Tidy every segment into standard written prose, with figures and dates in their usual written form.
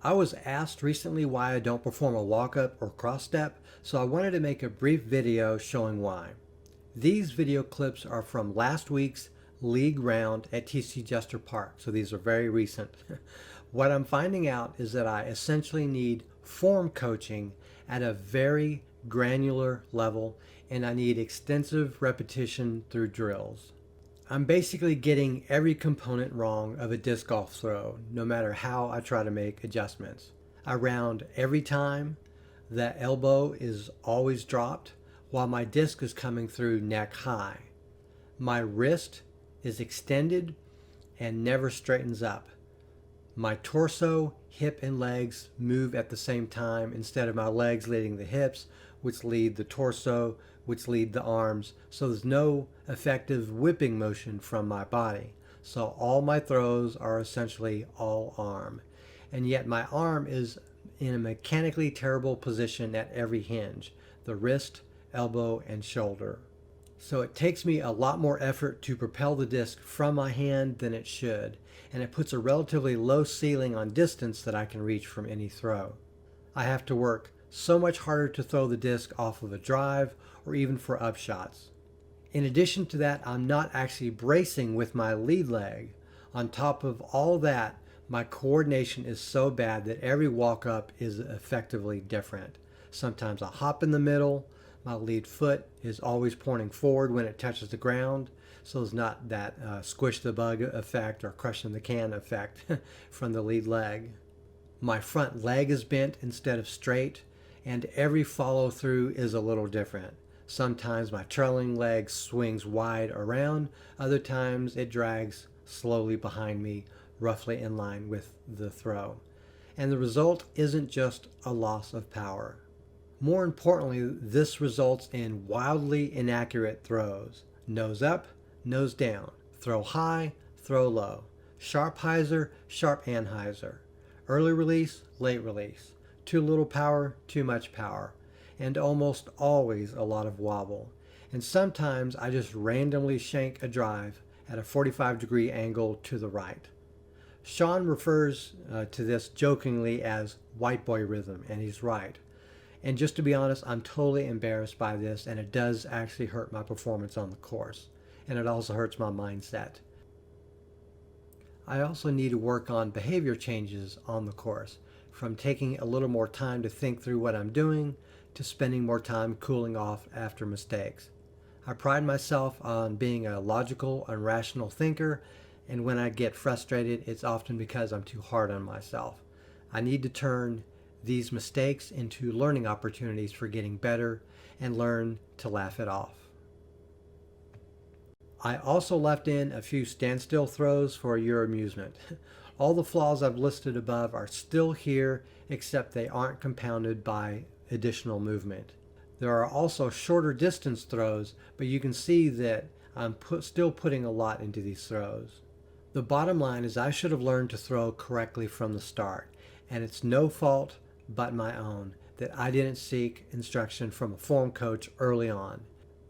I was asked recently why I don't perform a walk-up or cross-step, so I wanted to make a brief video showing why. These video clips are from last week's league round at TC Jester Park, so these are very recent. What I'm finding out is that I essentially need form coaching at a very granular level, and I need extensive repetition through drills. I'm basically getting every component wrong of a disc golf throw, no matter how I try to make adjustments. I round every time, the elbow is always dropped, while my disc is coming through neck high. My wrist is extended and never straightens up. My torso, hip, and legs move at the same time instead of my legs leading the hips, which lead the torso, which lead the arms. So there's no effective whipping motion from my body. So all my throws are essentially all arm. And yet my arm is in a mechanically terrible position at every hinge, the wrist, elbow, and shoulder. So it takes me a lot more effort to propel the disc from my hand than it should, and it puts a relatively low ceiling on distance that I can reach from any throw. I have to work so much harder to throw the disc off of a drive or even for upshots. In addition to that, I'm not actually bracing with my lead leg. On top of all that, my coordination is so bad that every walk-up is effectively different. Sometimes I hop in the middle. My lead foot is always pointing forward when it touches the ground, so it's not that squish the bug effect or crushing the can effect from the lead leg. My front leg is bent instead of straight, and every follow through is a little different. Sometimes my trailing leg swings wide around, other times it drags slowly behind me, roughly in line with the throw. And the result isn't just a loss of power. More importantly, this results in wildly inaccurate throws. Nose up, nose down, throw high, throw low, sharp hyzer, sharp anhyzer, early release, late release, too little power, too much power, and almost always a lot of wobble. And sometimes I just randomly shank a drive at a 45-degree angle to the right. Sean refers to this jokingly as white boy rhythm, and he's right. And just to be honest, I'm totally embarrassed by this, and it does actually hurt my performance on the course. And it also hurts my mindset. I also need to work on behavior changes on the course, from taking a little more time to think through what I'm doing to spending more time cooling off after mistakes. I pride myself on being a logical and rational thinker, and when I get frustrated, it's often because I'm too hard on myself. I need to turn these mistakes into learning opportunities for getting better and learn to laugh it off. I also left in a few standstill throws for your amusement. All the flaws I've listed above are still here, except they aren't compounded by additional movement. There are also shorter distance throws, but you can see that I'm still putting a lot into these throws. The bottom line is I should have learned to throw correctly from the start, and it's no fault but my own that I didn't seek instruction from a form coach early on.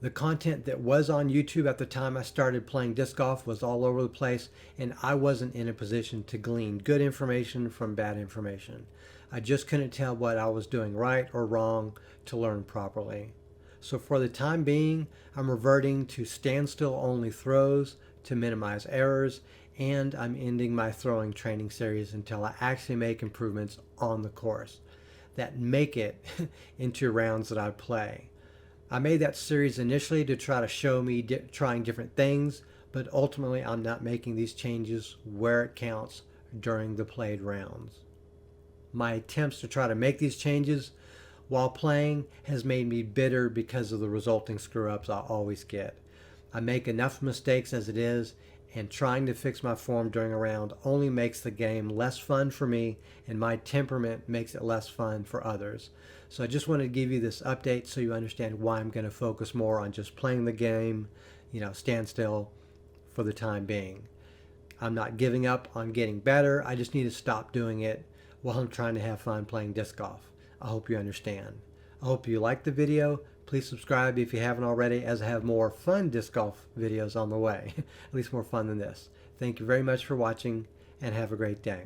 The content that was on YouTube at the time I started playing disc golf was all over the place, and I wasn't in a position to glean good information from bad information. I just couldn't tell what I was doing right or wrong to learn properly. So for the time being, I'm reverting to standstill only throws to minimize errors, and I'm ending my throwing training series until I actually make improvements on the course that make it into rounds that I play. I made that series initially to try to show me trying different things, but ultimately I'm not making these changes where it counts during the played rounds. My attempts to try to make these changes while playing has made me bitter because of the resulting screw-ups I always get. I make enough mistakes as it is, and trying to fix my form during a round only makes the game less fun for me, and my temperament makes it less fun for others. So I just wanted to give you this update so you understand why I'm going to focus more on just playing the game, standstill for the time being. I'm not giving up on getting better. I just need to stop doing it while I'm trying to have fun playing disc golf. I hope you understand. I hope you liked the video. Please subscribe if you haven't already, as I have more fun disc golf videos on the way. At least more fun than this. Thank you very much for watching, and have a great day.